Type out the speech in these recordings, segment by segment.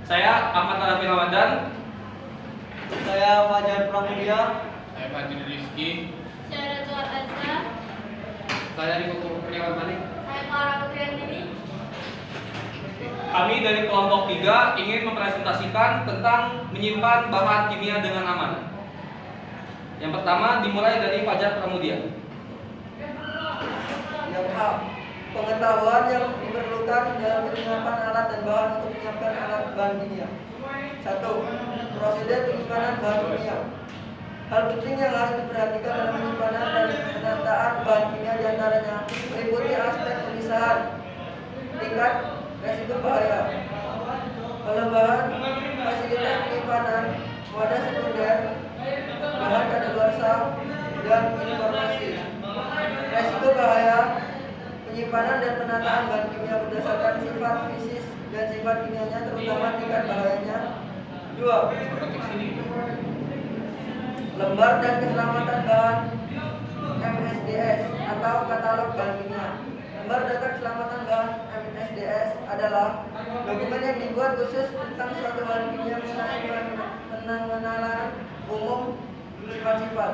Saya Ahmad Arafi Ramadan. Saya Fajar Pramudia. Saya Fadil Rizky. Saya Ratu Azza. Saya Riko Kurniawan Malik. Saya Clara Putriandini. Kami dari kelompok 3 ingin mempresentasikan tentang menyimpan bahan kimia dengan aman. Yang pertama dimulai dari Fajar Pramudia. Yang A. Pengetahuan yang diperlukan dalam penyimpanan alat dan bahan untuk menyiapkan alat bahan kimia. 1. Prosedur penyimpanan bahan kimia. Hal penting yang harus diperhatikan dalam penyimpanan dan penataan bahan kimia diantaranya meliputi aspek pemisahan, tingkat resiko bahaya, penambahan fasilitas penyimpanan, wadah sekunder, bahan kadaluarsa, dan informasi. Resiko bahaya, penyimpanan dan penataan bahan kimia berdasarkan sifat fisis dan sifat kimianya terutama tingkat bahayanya. 2. Lembar dan keselamatan bahan MSDS atau katalog bahan kimia. Lembar data keselamatan bahan MSDS adalah dokumen yang dibuat khusus tentang suatu bahan kimia mengenai penanganan umum, sifat-sifat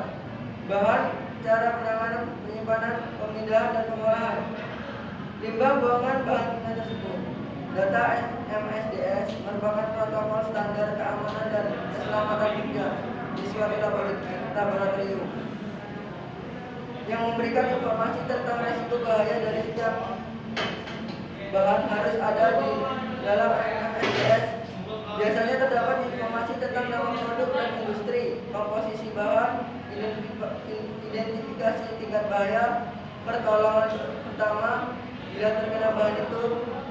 bahan, cara penanganan, penyimpanan, pemindahan, dan pengolahan limbah buangan bahan kimia tersebut. Data MSDS merupakan protokol standar keamanan dan keselamatan kerja di suatu laboratorium yang memberikan informasi tentang resiko bahaya dari setiap bahan harus ada di dalam MSDS. Biasanya terdapat informasi tentang nama produk dan industri, komposisi bahan, identifikasi tingkat bahaya, pertolongan pertama bila terkena bahan itu,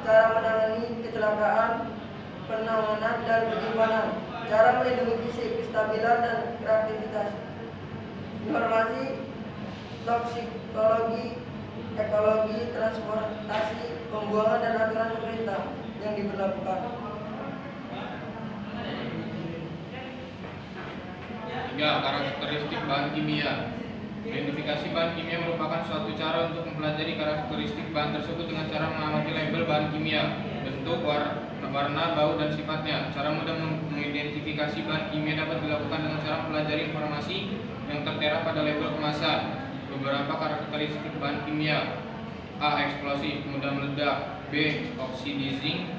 cara menangani kecelakaan, penanganan dan penyimpanan, cara melindungi fisik, kestabilan dan kreativitas, informasi toksikologi, ekologi, transportasi, pembuangan dan aturan pemerintah yang diberlakukan. 3. Karakteristik bahan kimia. Identifikasi bahan kimia merupakan suatu cara untuk mempelajari karakteristik bahan tersebut dengan cara mengamati label bahan kimia, bentuk, warna, bau, dan sifatnya. Cara mudah mengidentifikasi bahan kimia dapat dilakukan dengan cara mempelajari informasi yang tertera pada label kemasan. Beberapa karakteristik bahan kimia: A. Eksplosif, mudah meledak. B. Oxidizing,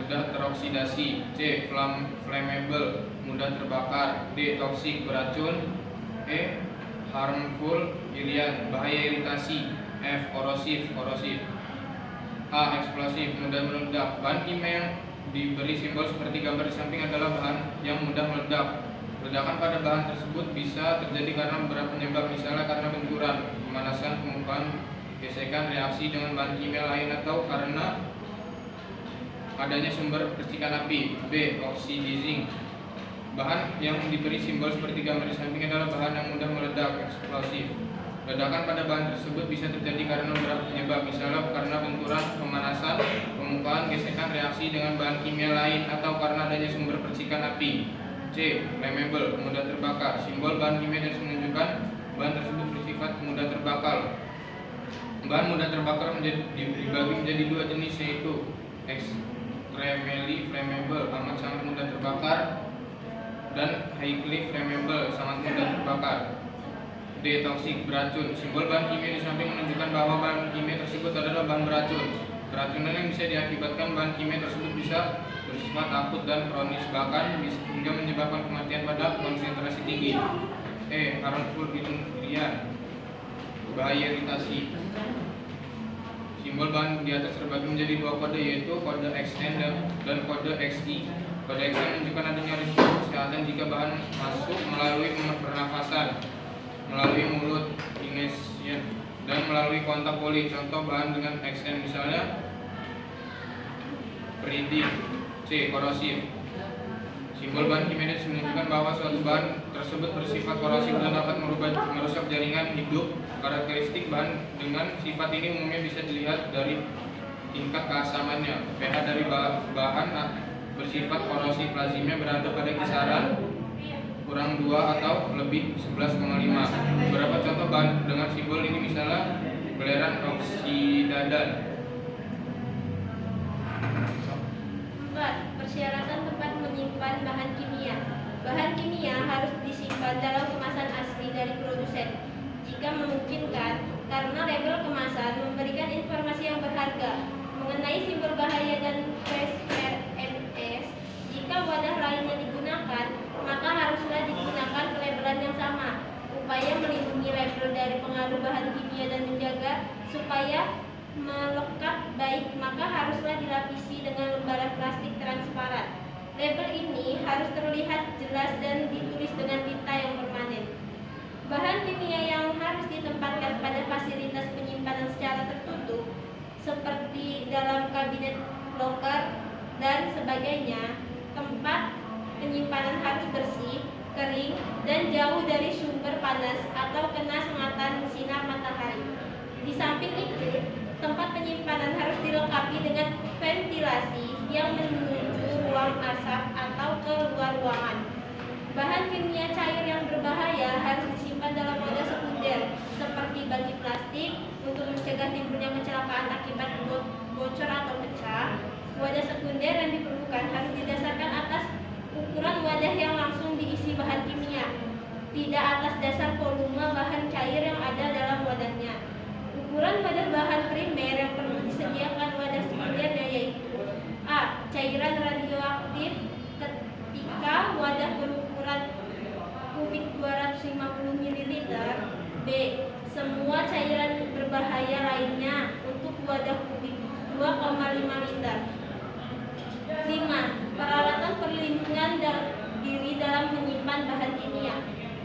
mudah teroksidasi. C. Flammable, mudah terbakar. D. Toksik, beracun. E. Harmful, irian, bahaya iritasi. F. Korosif, korosif. A. Eksplosif, mudah meledak. Bahan kimia yang diberi simbol seperti gambar di samping adalah bahan yang mudah meledak. Ledakan pada bahan tersebut bisa terjadi karena beberapa penyebab, misalnya karena benturan, pemanasan, pengukuhan, gesekan, reaksi dengan bahan kimia lain, atau karena adanya sumber percikan api. B. Oxidizing. Bahan yang diberi simbol seperti gambar di samping adalah bahan yang mudah meledak, eksplosif. Ledakan pada bahan tersebut bisa terjadi karena beberapa penyebab, misalnya karena benturan, pemanasan, pengukuhan, gesekan, reaksi dengan bahan kimia lain, atau karena adanya sumber percikan api. C. Flammable, mudah terbakar. Simbol bahan kimia dan menunjukkan bahan tersebut bersifat mudah terbakar. Bahan mudah terbakar dibagi menjadi 2 jenis, yaitu extremely flammable, amat sangat mudah terbakar, dan highly flammable, sangat mudah terbakar. D. Toksik, beracun. Simbol bahan kimia di samping menunjukkan bahwa bahan kimia tersebut adalah bahan beracun. Keracunan yang bisa diakibatkan bahan kimia tersebut bisa bersifat akut dan kronis, bahkan hingga menyebabkan kematian pada konsentrasi tinggi. E. Harmful, irian, bahaya iritasi. Simbol bahan di atas terbagi menjadi 2 kode, yaitu kode XN dan kode XI. Kode XN menunjukkan adanya risiko kesehatan jika bahan masuk melalui pernafasan, melalui mulut, inhalation, dan melalui kontak kulit. Contoh bahan dengan XN misalnya peridin. C. Korosif. Simbol bahan kimia menunjukkan bahwa suatu bahan tersebut bersifat korosif dan dapat merusak jaringan hidup. Karakteristik bahan dengan sifat ini umumnya bisa dilihat dari tingkat keasamannya. pH dari bahan bersifat korosif lazimnya berada pada kisaran kurang 2 atau lebih 11,5. Beberapa contoh bahan dengan simbol ini misalnya belerang oksidadan. 4. Persyaratan menyimpan bahan kimia. Bahan kimia harus disimpan dalam kemasan asli dari produsen jika memungkinkan, karena label kemasan memberikan informasi yang berharga mengenai simbol bahaya dan trace RMS. Jika wadah lainnya digunakan, maka haruslah digunakan pelabelan yang sama. Upaya melindungi label dari pengaruh bahan kimia dan menjaga supaya melekat baik, maka haruslah dilapisi dengan lembaran plastik transparan. Label ini harus terlihat jelas dan ditulis dengan tinta yang permanen. Bahan kimia yang harus ditempatkan pada fasilitas penyimpanan secara tertutup, seperti dalam kabinet loker dan sebagainya. Tempat penyimpanan harus bersih, kering, dan jauh dari sumber panas atau kena sengatan sinar matahari. Di samping itu, tempat penyimpanan harus dilengkapi dengan ventilasi yang menuju ruang asap atau ke luar ruangan. Bahan kimia cair yang berbahaya harus disimpan dalam wadah sekunder seperti bagi plastik untuk mencegah timbulnya kecelakaan akibat bocor atau pecah. Wadah sekunder yang diperlukan harus didasarkan atas ukuran wadah yang langsung diisi bahan kimia, tidak atas dasar volume bahan cair yang ada dalam wadahnya. Ukuran wadah bahan primer yang perlu disediakan wadah sekundernya yaitu A. Cairan radioaktif ketika wadah berukuran kubik 250 ml. B. Semua cairan berbahaya lainnya untuk wadah kubik 2,5 liter. 5. Peralatan perlindungan diri dalam menyimpan bahan kimia.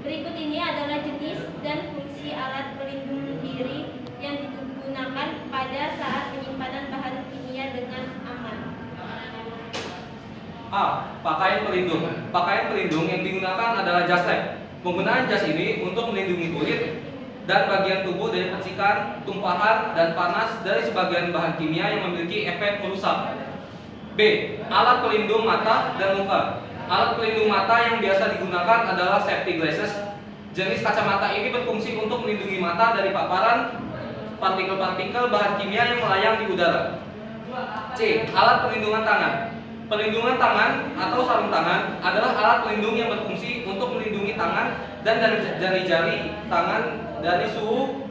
Berikut ini adalah jenis dan fungsi alat pelindung diri yang digunakan pada saat penyimpanan bahan kimia dengan aman. A. Pakaian pelindung. Pakaian pelindung yang digunakan adalah jas lab. Penggunaan jas ini untuk melindungi kulit dan bagian tubuh dari percikan, tumpahan, dan panas dari sebagian bahan kimia yang memiliki efek merusak. B. Alat pelindung mata dan muka. Alat pelindung mata yang biasa digunakan adalah safety glasses. Jenis kacamata ini berfungsi untuk melindungi mata dari paparan partikel-partikel bahan kimia yang melayang di udara. C. Alat pelindungan tangan. Pelindungan tangan atau sarung tangan adalah alat pelindung yang berfungsi untuk melindungi tangan dan jari-jari tangan dari suhu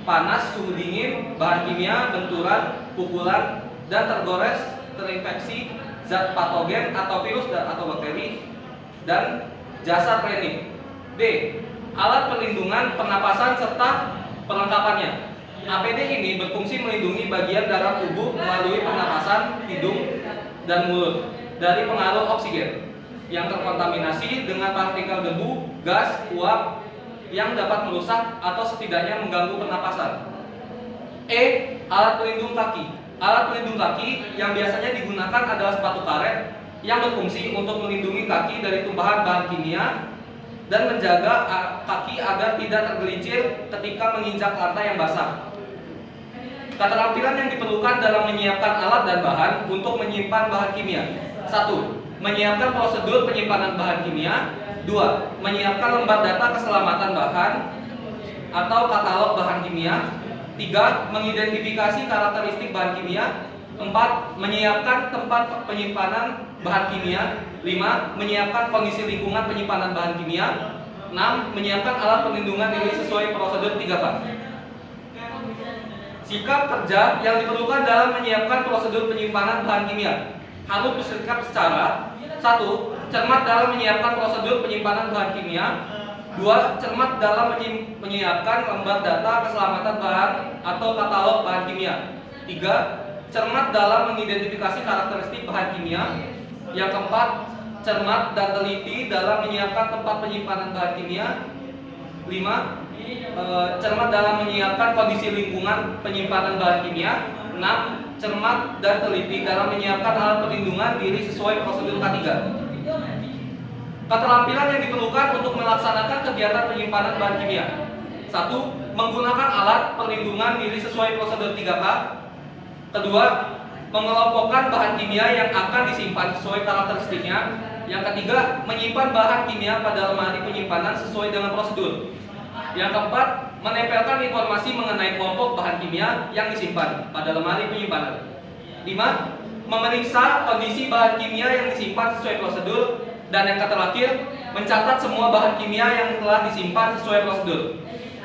panas, suhu dingin, bahan kimia, benturan, pukulan, dan tergores, terinfeksi zat patogen atau virus atau bakteri, dan jasa cleaning. D. Alat pelindungan pernapasan serta perlengkapannya. APD ini berfungsi melindungi bagian dalam tubuh melalui pernapasan, hidung, dan mulut dari pengaruh oksigen yang terkontaminasi dengan partikel debu, gas, uap yang dapat merusak atau setidaknya mengganggu pernapasan. E. Alat pelindung kaki. Alat pelindung kaki yang biasanya digunakan adalah sepatu karet yang berfungsi untuk melindungi kaki dari tumpahan bahan kimia dan menjaga kaki agar tidak tergelincir ketika menginjak lantai yang basah. Keterampilan yang diperlukan dalam menyiapkan alat dan bahan untuk menyimpan bahan kimia. 1. Menyiapkan prosedur penyimpanan bahan kimia. 2. Menyiapkan lembar data keselamatan bahan atau katalog bahan kimia. 3. Mengidentifikasi karakteristik bahan kimia. 4. Menyiapkan tempat penyimpanan bahan kimia. 5. Menyiapkan kondisi lingkungan penyimpanan bahan kimia. 6. Menyiapkan alat perlindungan diri sesuai prosedur 3K. Sikap kerja yang diperlukan dalam menyiapkan prosedur penyimpanan bahan kimia harus bersikap secara 1. Cermat dalam menyiapkan prosedur penyimpanan bahan kimia. 2. Cermat dalam menyiapkan lembar data keselamatan bahan atau katalog bahan kimia. 3. Cermat dalam mengidentifikasi karakteristik bahan kimia. Yang keempat, cermat dan teliti dalam menyiapkan tempat penyimpanan bahan kimia. 5. Cermat dalam menyiapkan kondisi lingkungan penyimpanan bahan kimia. 6. Cermat dan teliti dalam menyiapkan alat perlindungan diri sesuai prosedur K3. Keterampilan yang diperlukan untuk melaksanakan kegiatan penyimpanan bahan kimia. 1. Menggunakan alat perlindungan diri sesuai prosedur 3K. Kedua, mengelompokkan bahan kimia yang akan disimpan sesuai karakteristiknya. Yang ketiga, menyimpan bahan kimia pada lemari penyimpanan sesuai dengan prosedur. Yang keempat, menempelkan informasi mengenai kelompok bahan kimia yang disimpan pada lemari penyimpanan. 5. Memeriksa kondisi bahan kimia yang disimpan sesuai prosedur. Dan yang terakhir, mencatat semua bahan kimia yang telah disimpan sesuai prosedur.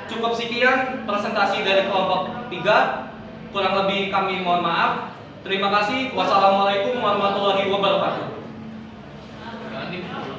Cukup sekian presentasi dari kelompok 3. Kurang lebih kami mohon maaf. Terima kasih. Wassalamualaikum warahmatullahi wabarakatuh. Jangan